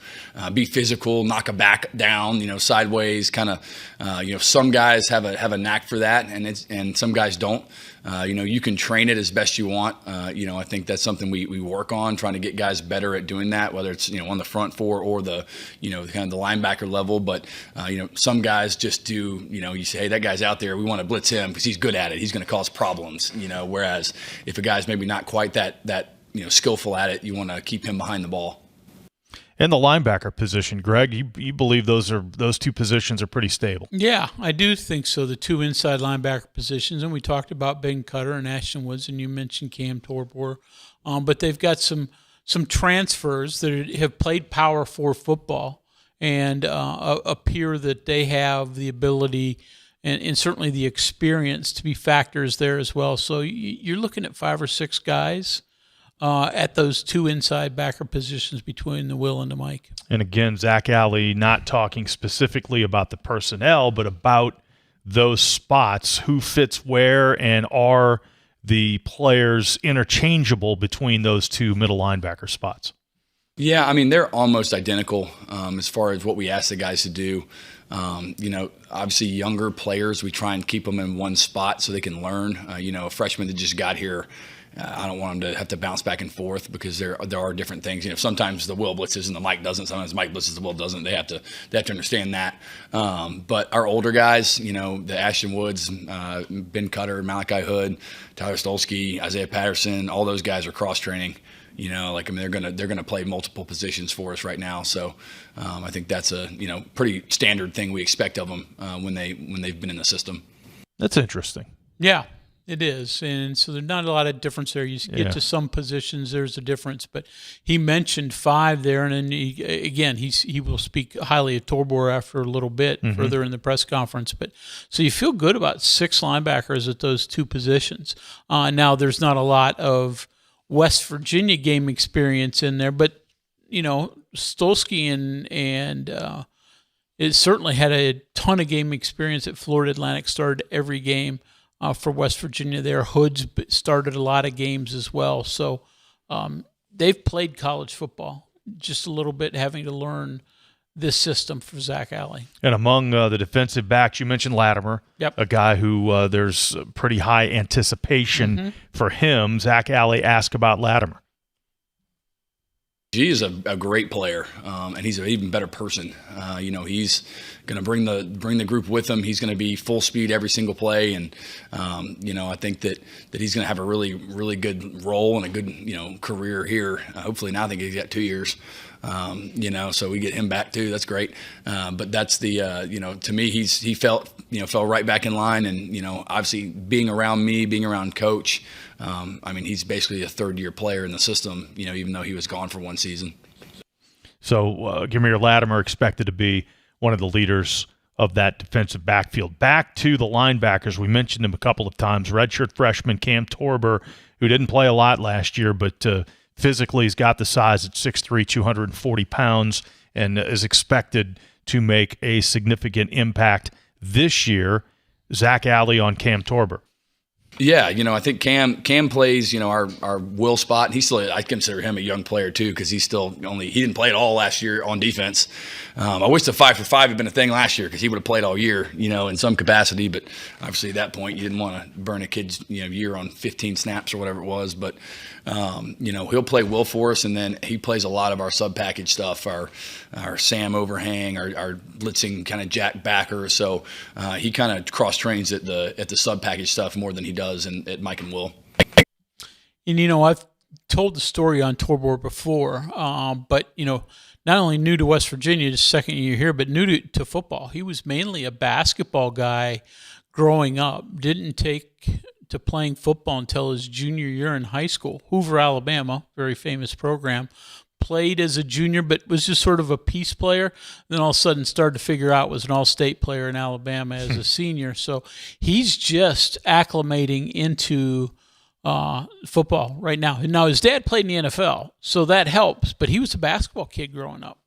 be physical, knock a back down, sideways, kind of, some guys have a knack for that, and some guys don't. You can train it as best you want. I think that's something we work on, trying to get guys better at doing that, whether it's on the front four or the kind of the linebacker level. But some guys just do. You say, hey, that guy's out there. We want to blitz him because he's good at it. He's going to cause problems. Whereas if a guy's maybe not quite that skillful at it, you want to keep him behind the ball. And the linebacker position, Greg, you believe those two positions are pretty stable? Yeah, I do think so. The two inside linebacker positions, and we talked about Ben Cutter and Ashton Woods, and you mentioned Cam Torbor, but they've got some transfers that have played Power 4 football and appear that they have the ability and certainly the experience to be factors there as well. So you're looking at 5 or 6 guys at those two inside backer positions between the Will and the Mike. And again, Zac Alley not talking specifically about the personnel, but about those spots, who fits where, and are the players interchangeable between those two middle linebacker spots? Yeah, I mean, they're almost identical as far as what we ask the guys to do. Obviously younger players, we try and keep them in one spot so they can learn. A freshman that just got here, I don't want them to have to bounce back and forth because there are different things. Sometimes the Will blitzes and the Mike doesn't. Sometimes Mike blitzes, the Will doesn't. They have to understand that. But our older guys, the Ashton Woods, Ben Cutter, Malachi Hood, Tyler Stolsky, Isaiah Patterson, all those guys are cross training. They're gonna play multiple positions for us right now. So I think that's a pretty standard thing we expect of them when they've been in the system. That's interesting. Yeah. It is, and so there's not a lot of difference there. You get to some positions, there's a difference, but he mentioned 5 there, and then he will speak highly of Torbor after a little bit further in the press conference. But so you feel good about 6 linebackers at those two positions. Now there's not a lot of West Virginia game experience in there, but Stolsky and it certainly had a ton of game experience at Florida Atlantic. Started every game for West Virginia there. Hood's started a lot of games as well. So they've played college football just a little bit, having to learn this system for Zac Alley. And among the defensive backs, you mentioned Latimer, a guy who there's pretty high anticipation for him. Zac Alley asked about Latimer. He is a great player, and he's an even better person. He's going to bring the group with him. He's going to be full speed every single play, and I think that he's going to have a really, really good role and a good career here. Hopefully, now I think he's got 2 years. So we get him back too. That's great. But that's the to me he fell right back in line, and obviously being around me, being around Coach. He's basically a third-year player in the system, even though he was gone for 1 season. So, Gamir Latimer expected to be one of the leaders of that defensive backfield. Back to the linebackers, we mentioned him a couple of times. Redshirt freshman Cam Torbor, who didn't play a lot last year, but physically he's got the size at 6'3", 240 pounds, and is expected to make a significant impact this year. Zac Alley on Cam Torbor. Yeah, I think Cam plays, our Will spot. I consider him a young player too, because he didn't play at all last year on defense. I wish the 5 for 5 had been a thing last year, because he would have played all year, in some capacity. But obviously at that point you didn't want to burn a kid's year on 15 snaps or whatever it was. But he'll play Will for us, and then he plays a lot of our sub package stuff, our Sam overhang, our blitzing kind of jack backer. So he kind of cross trains at the sub package stuff more than he does at Mike and Will. And I've told the story on Torbor before, but not only new to West Virginia, just second year here, but new to football. He was mainly a basketball guy growing up. Didn't take to playing football until his junior year in high school. Hoover, Alabama, very famous program. played as a junior, but was just sort of a piece player. Then all of a sudden started to figure out was an all-state player in Alabama as a senior. So he's just acclimating into football right now. And now his dad played in the NFL, so that helps. But he was a basketball kid growing up.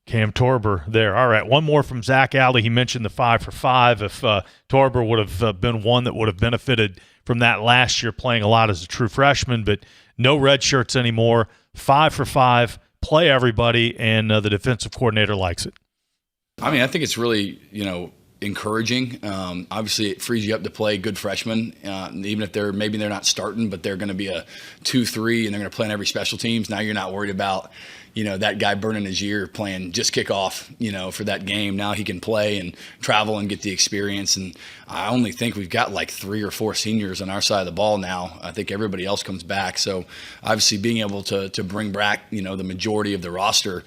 Cam Torber there. All right, one more from Zac Alley. He mentioned the 5 for 5. If Torber would have been one that would have benefited from that last year, playing a lot as a true freshman, but no red shirts anymore. 5 for 5, play everybody, and the defensive coordinator likes it. I mean, I think it's really, encouraging. Obviously, it frees you up to play good freshmen, even if they're not starting, but they're going to be a 2-3, and they're going to play on every special teams. Now you're not worried about that guy burning his year playing just kickoff, for that game. Now he can play and travel and get the experience. And I only think we've got like 3 or 4 seniors on our side of the ball now. I think everybody else comes back. So obviously being able to bring back, the majority of the roster,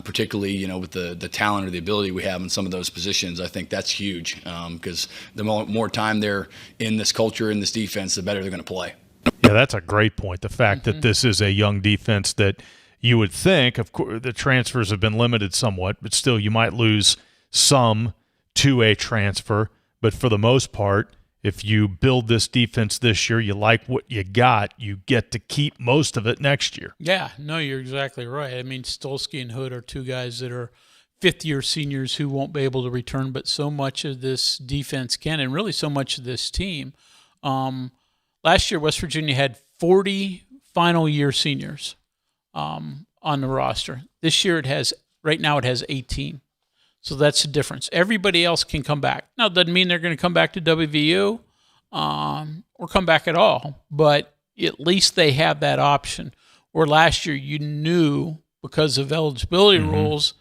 particularly, with the talent or the ability we have in some of those positions, I think that's huge because the more time they're in this culture, in this defense, the better they're going to play. Yeah, that's a great point. The fact that this is a young defense that you would think, of course, the transfers have been limited somewhat, but still you might lose some to a transfer. But for the most part, if you build this defense this year, you like what you got, you get to keep most of it next year. Yeah, no, you're exactly right. I mean, Stolsky and Hood are 2 guys that are fifth-year seniors who won't be able to return, but so much of this defense can, and really so much of this team. Last year, West Virginia had 40 final-year seniors on the roster. This year right now it has 18. So that's the difference. Everybody else can come back. Now, it doesn't mean they're going to come back to WVU or come back at all, but at least they have that option. Or last year you knew because of eligibility rules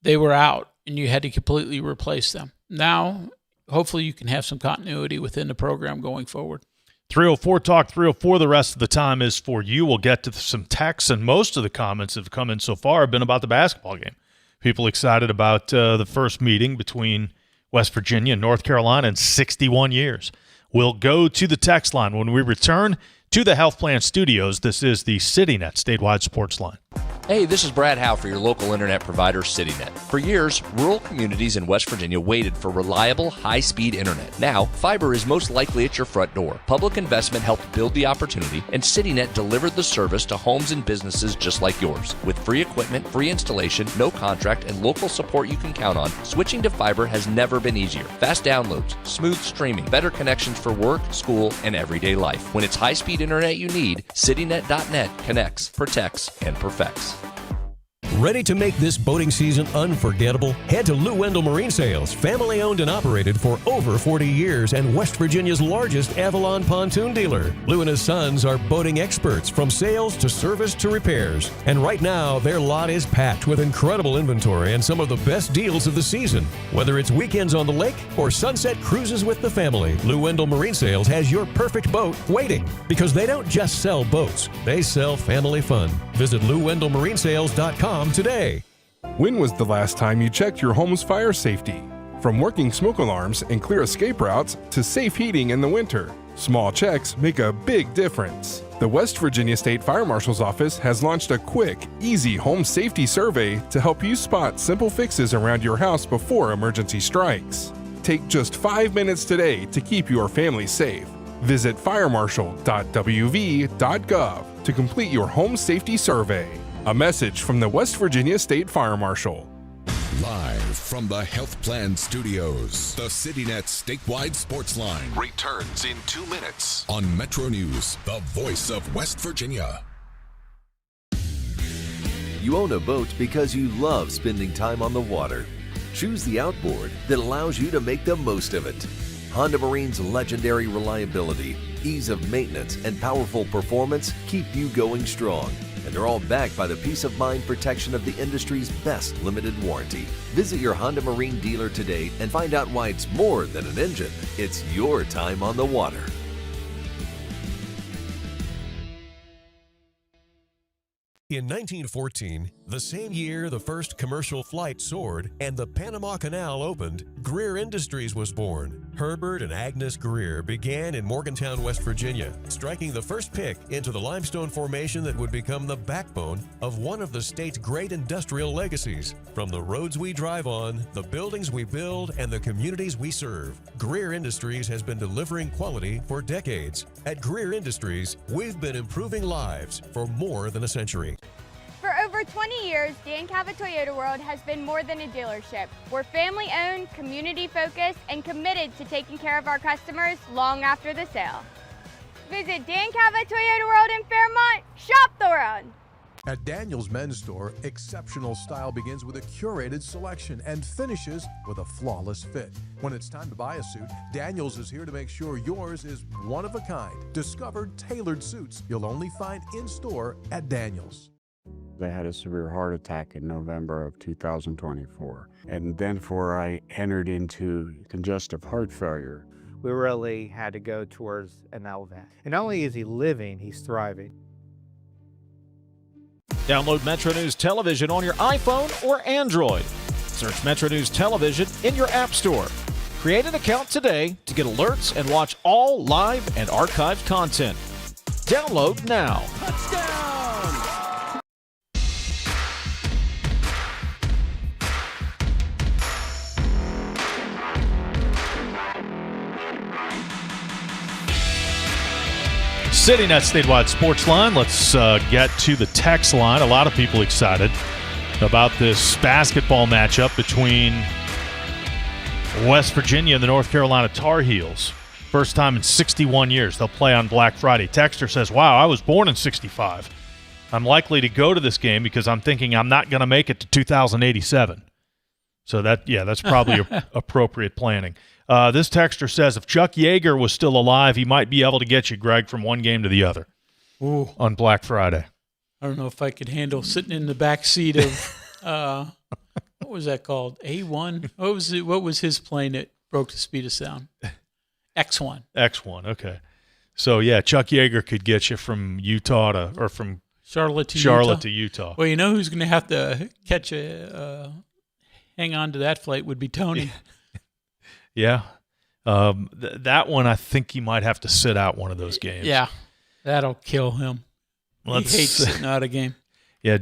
they were out and you had to completely replace them. Now, hopefully you can have some continuity within the program going forward. 304 Talk 304. The rest of the time is for you. We'll get to some texts, and most of the comments that have come in so far have been about the basketball game. People excited about the first meeting between West Virginia and North Carolina in 61 years. We'll go to the text line when we return to the Health Plan Studios. This is the CityNet Statewide Sports Line. Hey, this is Brad Howe for your local internet provider, CityNet. For years, rural communities in West Virginia waited for reliable, high-speed internet. Now, fiber is most likely at your front door. Public investment helped build the opportunity, and CityNet delivered the service to homes and businesses just like yours. With free equipment, free installation, no contract, and local support you can count on, switching to fiber has never been easier. Fast downloads, smooth streaming, better connections for work, school, and everyday life. When it's high-speed internet you need, CityNet.net connects, protects, and perfects. Ready to make this boating season unforgettable? Head to Lou Wendell Marine Sales, family owned and operated for over 40 years and West Virginia's largest Avalon pontoon dealer. Lou and his sons are boating experts from sales to service to repairs. And right now, their lot is packed with incredible inventory and some of the best deals of the season. Whether it's weekends on the lake or sunset cruises with the family, Lou Wendell Marine Sales has your perfect boat waiting. Because they don't just sell boats, they sell family fun. Visit LouWendellMarineSales.com today. When was the last time you checked your home's fire safety? From working smoke alarms and clear escape routes to safe heating in the winter, small checks make a big difference. The West Virginia State Fire Marshal's Office has launched a quick, easy home safety survey to help you spot simple fixes around your house before emergency strikes. Take just 5 minutes today to keep your family safe. Visit firemarshal.wv.gov to complete your home safety survey. A message from the West Virginia State Fire Marshal. Live from the Health Plan Studios, the CityNet Statewide Sports Line returns in 2 minutes on MetroNews, the voice of West Virginia. You own a boat because you love spending time on the water. Choose the outboard that allows you to make the most of it. Honda Marine's legendary reliability, ease of maintenance, and powerful performance keep you going strong. And they're all backed by the peace of mind protection of the industry's best limited warranty. Visit your Honda Marine dealer today and find out why it's more than an engine. It's your time on the water. In 1914, the same year the first commercial flight soared and the Panama Canal opened, Greer Industries was born. Herbert and Agnes Greer began in Morgantown, West Virginia, striking the first pick into the limestone formation that would become the backbone of one of the state's great industrial legacies. From the roads we drive on, the buildings we build, and the communities we serve, Greer Industries has been delivering quality for decades. At Greer Industries, we've been improving lives for more than a century. For over 20 years, Dan Cava Toyota World has been more than a dealership. We're family-owned, community-focused, and committed to taking care of our customers long after the sale. Visit Dan Cava Toyota World in Fairmont. Shop the road. At Daniel's Men's Store, exceptional style begins with a curated selection and finishes with a flawless fit. When it's time to buy a suit, Daniel's is here to make sure yours is one of a kind. Discovered tailored suits you'll only find in store at Daniel's. I had a severe heart attack in November of 2024. And then I entered into congestive heart failure. We really had to go towards an LVAD. And not only is he living, he's thriving. Download MetroNews Television on your iPhone or Android. Search MetroNews Television in your app store. Create an account today to get alerts and watch all live and archived content. Download now. Sitting at Statewide Sportsline, let's get to the text line. A lot of people excited about this basketball matchup between West Virginia and the North Carolina Tar Heels. First time in 61 years they'll play on Black Friday. Texter says, wow, I was born in 65. I'm likely to go to this game because I'm thinking I'm not going to make it to 2087. So that's probably appropriate planning. This texter says if Chuck Yeager was still alive, he might be able to get you, Greg, from one game to the other. Ooh. On Black Friday. I don't know if I could handle sitting in the back seat of what was that called? A1? What was his plane that broke the speed of sound? X1. X1, okay. So yeah, Chuck Yeager could get you from Utah from Charlotte to Utah. Well, you know who's going to have to hang on to that flight would be Tony. Yeah. That one, I think he might have to sit out one of those games. Yeah, that'll kill him. He hates sitting out a game. Yeah,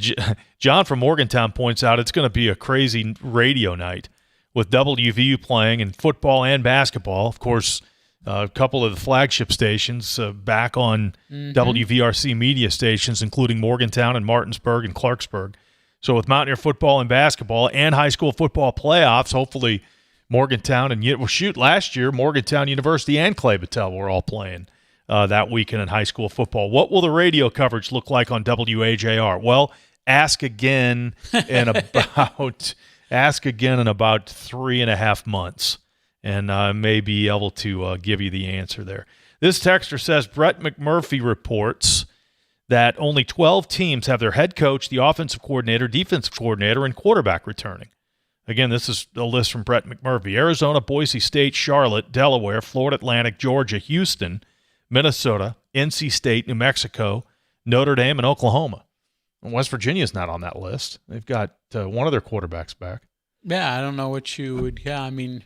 John from Morgantown points out it's going to be a crazy radio night with WVU playing in football and basketball. Of course, a couple of the flagship stations back on WVRC media stations, including Morgantown and Martinsburg and Clarksburg. So with Mountaineer football and basketball and high school football playoffs, hopefully Morgantown and last year, Morgantown University and Clay Battelle were all playing that weekend in high school football. What will the radio coverage look like on WAJR? Well, ask again in about 3.5 months, and I may be able to give you the answer there. This texter says Brett McMurphy reports that only 12 teams have their head coach, the offensive coordinator, defensive coordinator, and quarterback returning. Again, this is a list from Brett McMurphy. Arizona, Boise State, Charlotte, Delaware, Florida Atlantic, Georgia, Houston, Minnesota, NC State, New Mexico, Notre Dame, and Oklahoma. And West Virginia's not on that list. They've got one of their quarterbacks back. Yeah, I don't know what you would – yeah, I mean,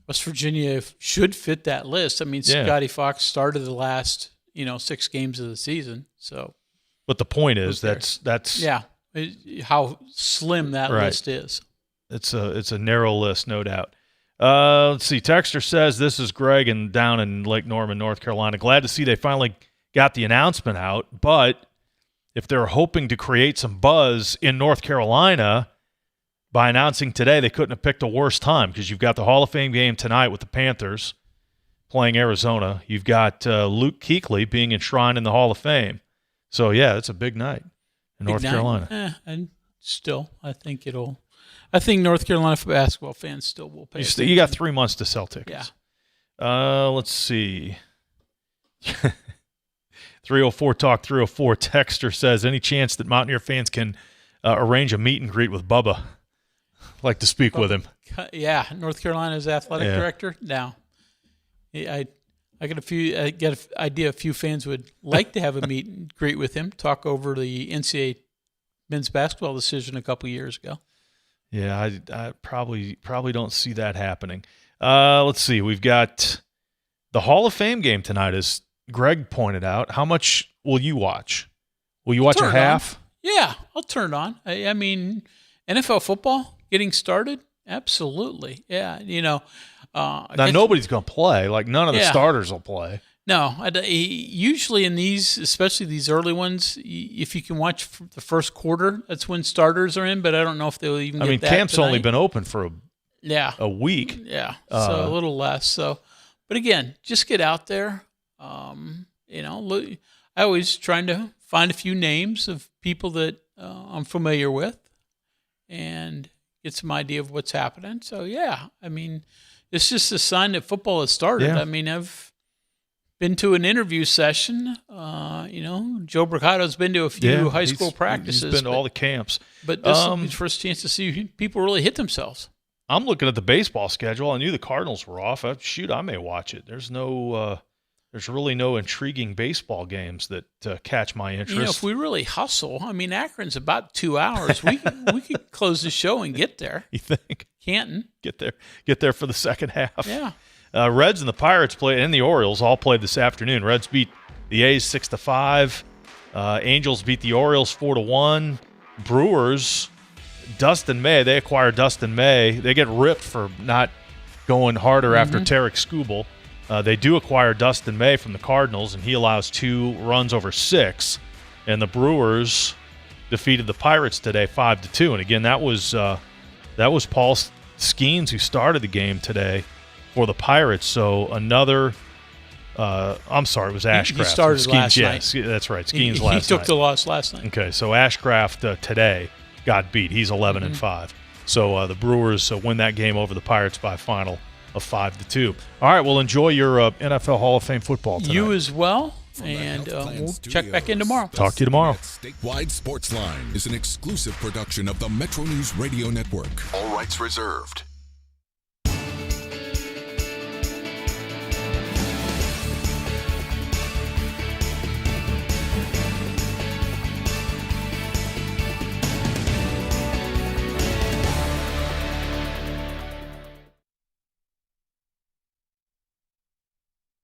West Virginia should fit that list. I mean, Scotty Fox started the last, 6 games of the season. So, but the point is that's how slim that list is. It's a narrow list, no doubt. Let's see. Texter says, this is Greg and down in Lake Norman, North Carolina. Glad to see they finally got the announcement out. But if they're hoping to create some buzz in North Carolina by announcing today, they couldn't have picked a worse time because you've got the Hall of Fame game tonight with the Panthers playing Arizona. You've got Luke Kuechly being enshrined in the Hall of Fame. So, yeah, it's a big night in North Carolina. And still, I think North Carolina basketball fans still will pay attention. You got 3 months to sell tickets. Yeah. Let's see. 304 Talk 304 texter says, any chance that Mountaineer fans can arrange a meet and greet with Bubba? I'd like to speak with him. Yeah, North Carolina's athletic director. Now, I get an idea a few fans would like to have a meet and greet with him, talk over the NCAA men's basketball decision a couple years ago. Yeah, I probably don't see that happening. Let's see. We've got the Hall of Fame game tonight, as Greg pointed out. How much will you watch? Will you watch a half? Yeah, I'll turn it on. I mean, NFL football getting started? Absolutely. Yeah, now, nobody's going to play. Like, none of the starters will play. No. Usually in these, especially these early ones, if you can watch the first quarter, that's when starters are in, but I don't know if they'll even get that camp's tonight. only been open for a week. Yeah, so a little less. So, but again, just get out there. I always trying to find a few names of people that I'm familiar with and get some idea of what's happening. So, yeah, I mean, it's just a sign that football has started. Yeah. I mean, I've been to an interview session. Joe Brocato's been to a few high school practices. He's been to all the camps. But this is his first chance to see people really hit themselves. I'm looking at the baseball schedule. I knew the Cardinals were off. I may watch it. There's really no intriguing baseball games that catch my interest. If we really hustle, I mean, Akron's about 2 hours. We could close the show and get there. You think? Canton. Get there for the second half. Yeah. Reds and the Pirates and the Orioles all played this afternoon. Reds beat the A's 6-5. Angels beat the Orioles 4-1. Brewers, Dustin May, they acquired Dustin May. They get ripped for not going harder after Tarek Skubal. They do acquire Dustin May from the Cardinals, and he allows 2 runs over 6. And the Brewers defeated the Pirates today 5-2. And again, that was Paul Skeens who started the game today for the Pirates. So another I'm sorry, it was Ashcraft. He started Skeens, last night. That's right. Skeens last night. He took the loss last night. Okay, so Ashcraft today got beat. He's 11-5. So the Brewers win that game over the Pirates by a final of 5-2. All right, well, enjoy your NFL Hall of Fame football tonight. You as well, and we'll check back in tomorrow. Talk to you tomorrow. Statewide Sportsline is an exclusive production of the MetroNews Radio Network. All rights reserved.